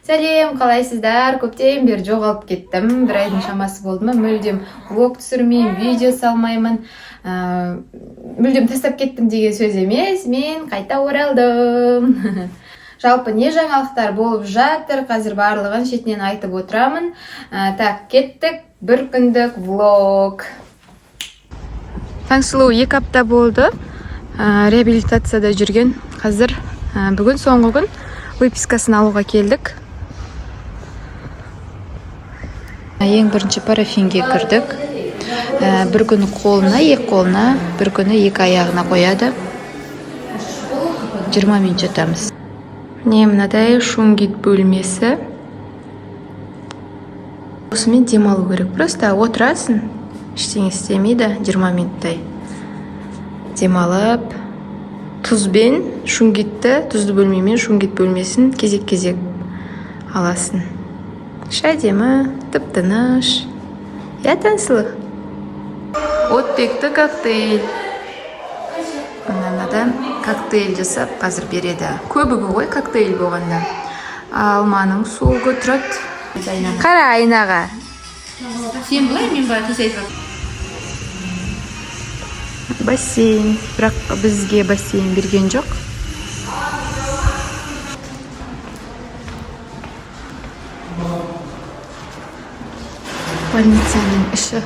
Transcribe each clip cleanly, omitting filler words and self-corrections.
Сәлем, қалайсыздар? Көптен бері жоғалып кеттім. Бір айдың шамасы болды ма? Мүлдем влог түсірмеймін, видео салмаймын. Мүлдем тастап кеттім деген сөз емес. Мен қайта оралдым. Жалпы не жаңалықтар болып жатыр? Қазір барлығын шетінен айтып отырамын. Так, кеттік. Бір күндік влог. Таңсұлу 2 апта болды. Реабилитацияда жүрген. Қазір бүгін соңғы күн выпискасын алуға келдік. Ең бірінші парафинге кірдік. Бір күні қолына, екі қолына, бір күні екі аяғына қояды. 20 минут жатамыз. Не мынадай шунгит бөлмесі. Осымен демалу керек. Просто отырасың, ештеңе істемейді, 20 минуттай. Демалып, тұзбен шунгитті, тұзды бөлмемен шунгит бөлмесін кезек-кезек аласың. Әдемі, тып-тыныш. Я Таңсұлу. Оттекті коктейль. Мынадан коктейль жасап қазір береді. Көбігі ғой коктейль болғанда. Алманың суығы тұрады. Қара айнаға. Сен бұлай, мен бар тесайып. Бассейн. Бірақ бізге бассейн берген жоқ. Больницаның іші.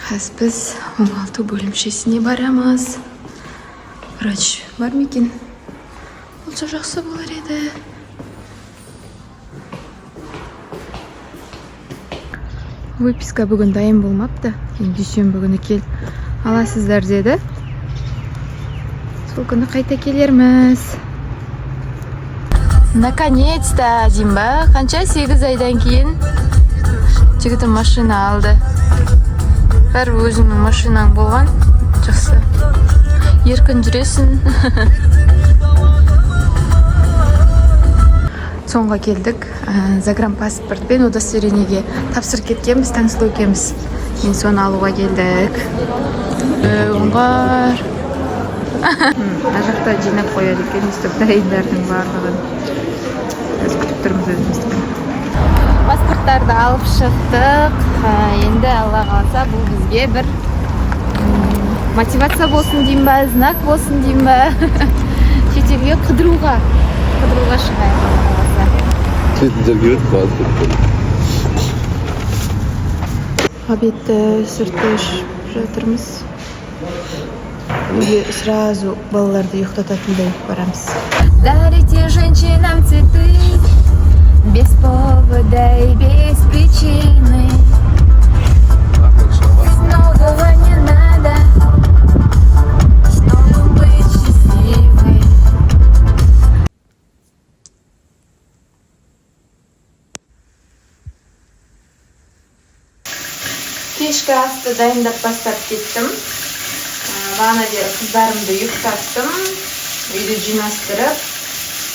Қазір біз оңалту бөлімшесіне барамыз. Врач бар ма екен? Болса жақсы болар еді. Выписка бүгін дайын болмапты. Дүйсенбі күні кел аласыздар деді. Сол күні қайта келерміз. Наконец-то, Димба. Қанша 8 айдан кейін жігітім машина алды. Бәрі өзіңнің машинаң болған. Жақсы. Еркін жүресің. Соңға келдік. Загранпаспортпен удостоверениеге тапсырып кеткенбіз, Таңсұлу екеуміз. Мен соны алуға келдік. Оңғар. Ажақта жинап қояды екен, үстіп дайындардың барлығын. Біз күтіп тұрмыз өзімізді. Паспорттарды алып шықтық. Енді Алла қаласа бұл бізге бір мотивация болсын дейм ба, знак болсын дейм ба. Шетелге қыдыруға шығайық. Шетелдерге өтіп қалды. Обедті сүртіп жатырмыз. Үйге сразу балаларды ұйықтататындай барамыз. Дарите женщинам цветы без повода и без причины. Многого не надо, чтобы быть счастливой. Кешкі асты дайындап бастап кеттім. Бағана бері қыздарымды ұйықтаттым. Үйді жинастырып,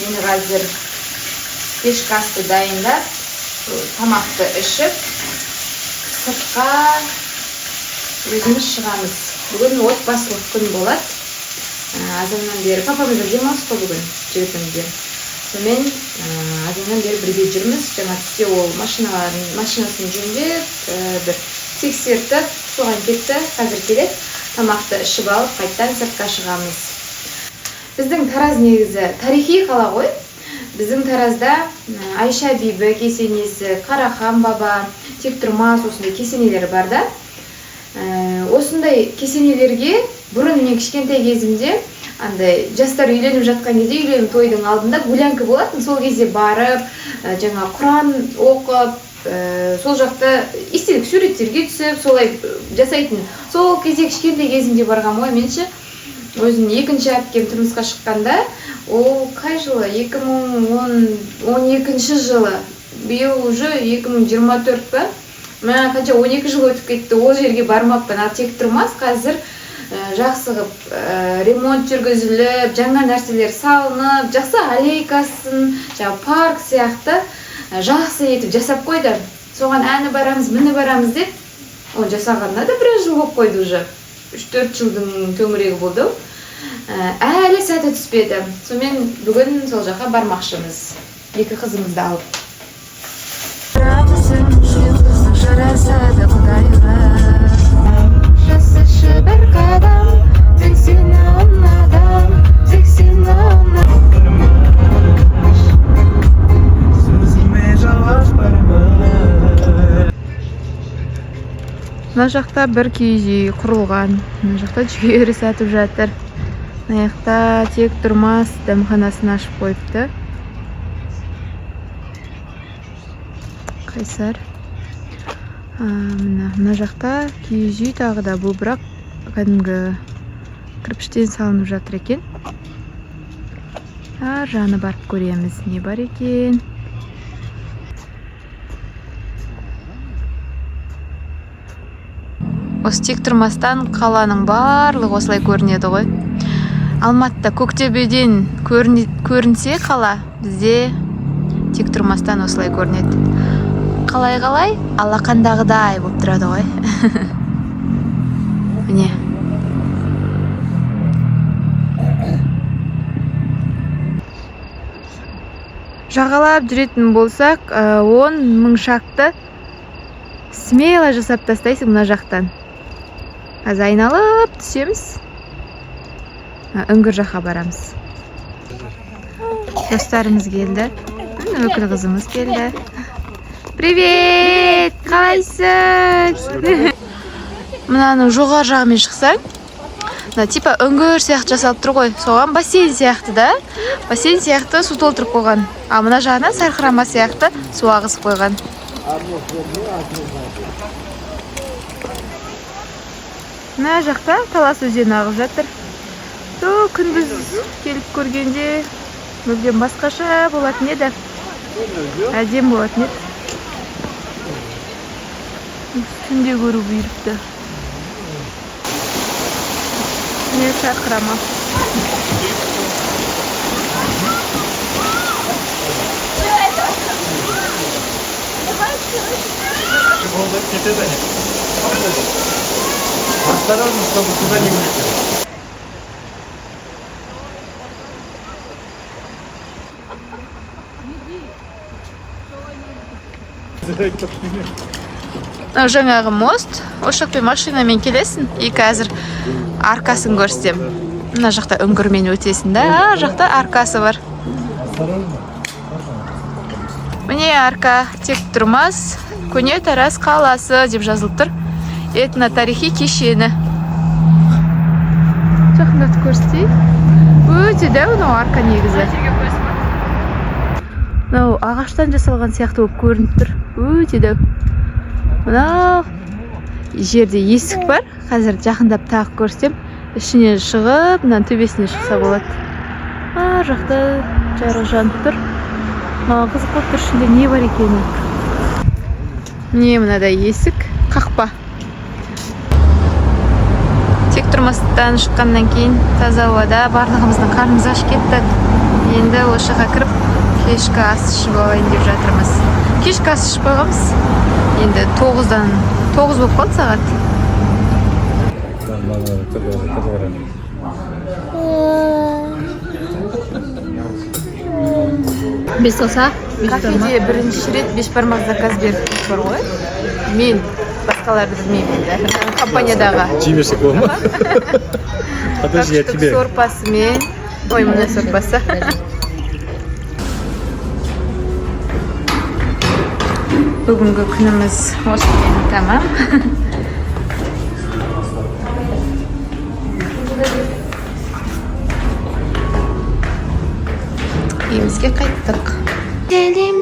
енді қазір кешкі асты дайындап, тамақты ішіп, сыртқа өзіміз шығамыз. Бүгін отбасылық күн болады. Азаннан бері папамызда демалыс қой бүгін, жігітімде. Сонымен азаннан бері бірге жүрміз. Жаңа түсте ол машинасын жөндеп, бір тексертіп, соған кетті, қазір келеді. Тамақты ішіп алып, қайттан сыртқа шығамыз. Біздің Тараз негізі тарихи қала ғой. Біздің Таразда Айша бибі кесенесі, Қарахан баба, Тектұрмас осындай кесенелер бар да. Осындай кесенелерге бұрын мен кішкентай кезімде андай жастар үйленіп жатқан кезде, үйлену тойдың алдында гулянка болатын. Сол кезде барып, жаңа Құран оқып, сол жақта естелік суреттерге түсіп, солай жасайтын. Сол кезде кішкентай кезімде барған ғой. Менше өзім екінші әпкем тұрмысқа шыққанда, ол қай жылы? 2012 жылы. Биыл уже 2024 па? Мен қанша 12 жыл өтіп кетті, ол жерге бармаппын. Ал Тектұрмас қазір жақсы ремонт жүргізіліп, жаңа нәрселер салынып, жақсы аллейкасын, парк сияқты жақсы етіп жасап қойды. соған әні барамыз, міні барамыз деп, оны жасағанына да біраз жыл болып қойды уже. 3-4 жылдың төңірегі болды. Әлі сәті түспеді. Сонымен бүгін сол жаққа бармақшымыз. 2 қызымызды алып. Жарасады Құдай ұрар. Жасашы бір қадам, тек сені ұнадым, тек сені ұнадым. Сөзіме жауап бармы? Мына жақта бір киіз үй құрылған. Мына жақта жүгері сатып жатыр. Мына жақта тек тұрмас дәмханасын ашып қойыпты. Қайсар. Мына жақта киіз үй тағы да, бұл бірақ кәдімгі кірпіштен салынып жатыр екен. Ар жаны барып көреміз, не бар екен. Осы тек тұрмастан қаланың барлығы осылай көрінеді ғой. Алматыда Көктөбеден көрінсе қала, бізде тек тұрмастан осылай көрінеді. Қалай, алақандағыдай болып тұрады ғой. Міне. Жағалап жүретін болсақ, 10 мың шақты смело жасап тастайсың мына жақтан. Аз айналып түсеміз. Үңгір жаққа барамыз. Достарымыз келді. Өкіл қызымыз келді. Привет! Қалайсың? Мынаның жоғар жағымен шықсаң, типа үңгір сияқты жасалып тұр ғой. Соған бассейн сияқты да. Бассейн сияқты су толтырып қойған. А мына жағына сарқырама сияқты су ағызып қойған. Мына жақта Талас өзені ағып жатыр. Күндіз келіп көргенде мүлдем басқаша болатын еді. Әдем болатын еді. Түнде көру бұйырыпты. Не сарқырама. Осторожно, чтобы туда не влетело. Жаңағы мост, осы жақпен машинамен келесің, и қазір аркасын көрсем. Мына жақта үңгірмен өтесің да, жақта аркасы бар. Міне арка тек тұрмас, көне Тараз қаласы деп жазылып тұр. Этно-тарихи кешені. Жақындатып көрсетейін. Өте дәу мынау арка негізі. Мынау ағаштан жасалған сияқты болып көрініп тұр. Өте дәу. Мынау жерде есік бар. Қазір жақындап тағы көрсем, ішінен шығып, мынан төбесіне шықса болады. Жақта жарық жанып тұр. Қызық болып тұр, ішінде не бар екені. Міне мынада есік, қақпа. Тек тұрмастан шыққаннан кейін таза ауада барлығымыздың қарнымыз аш кетті. Енді осы жаққа кіріп кешкі ас ішіп алайын деп жатырмыз. Кешкі ас ішіп қойғанбыз. Енді 9 болып қалды сағат. Бес алса, Кафеде бірінші рет бешбармақ заказ беріп бар ғой. Мен басқаларды білмеймін енді. Компаниядағы. Чимешек болма. Подожди, я тебе. Сорпасымен. Ой, мына сорпасы. Бүгінгі күніміз осымен тамам. Үйімізге қайттық.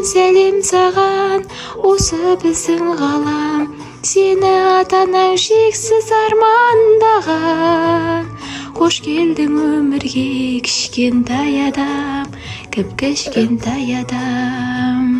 Сәлем саған, осы біздің ғалам. Сені ата-анаң шексіз армандаған. Қош келдің өмірге, кішкентай адам, кіп-кішкентай адам.